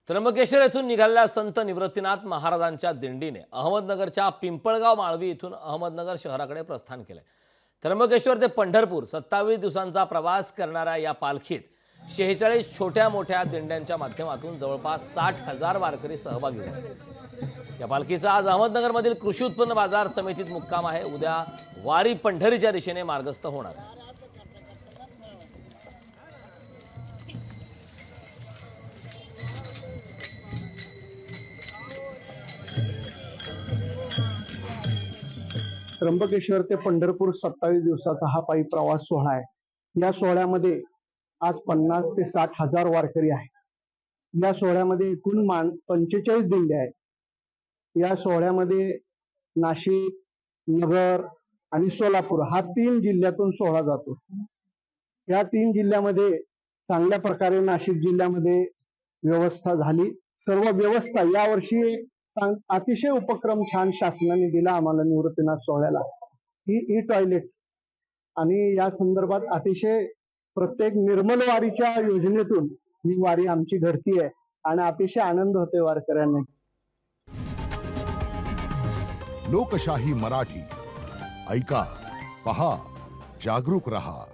त्र्यंबकेश्वर येथून निघालेल्या संत निवृत्तीनाथ महाराजांच्या दिंडीने अहमदनगरच्या पिंपळगाव माळवी येथून अहमदनगर शहराकडे प्रस्थान केले। त्र्यंबकेश्वर ते पंढरपूर 27 दिवसांचा प्रवास करणाऱ्या या पालखीत 46 छोट्या मोठ्या दिंड्यांच्या माध्यमातून जवळपास 60,000 वारकरी सहभागी झाले। या पालखीचा आज अहमदनगरमधील कृषी उत्पन्न बाजार समितीत मुक्काम आहे। उद्या वारी पंढरीच्या दिशेने मार्गस्थ होणार आहे। त्र्यंबकेश्वर ते पंढरपूर 27 दिवसाचा हा पायी प्रवास सोहळा आहे। या सोहळ्यामध्ये आज 50 ते 60,000 वारकरी आहेत। या सोहळ्यामध्ये एकूण 45 दिंड्या आहेत। या सोहळ्यामध्ये नाशिक, नगर आणि सोलापूर हा 3 जिल्ह्यातून सोहळा जातो। या 3 जिल्ह्यामध्ये चांगल्या प्रकारे नाशिक जिल्ह्यामध्ये व्यवस्था झाली। सर्व व्यवस्था यावर्षी अतिशय उपक्रम छान शासनाने दिला आम्हाला निवृत्तीनाथ सोहळ्याला ही टॉयलेट आणि या संदर्भात अतिशय प्रत्येक निर्मल वारीच्या योजनेतून ही वारी आमची घडती आहे आणि अतिशय आनंद होतोय वारकऱ्यांना। लोकशाही मराठी ऐका, पहा, जागरूक रहा।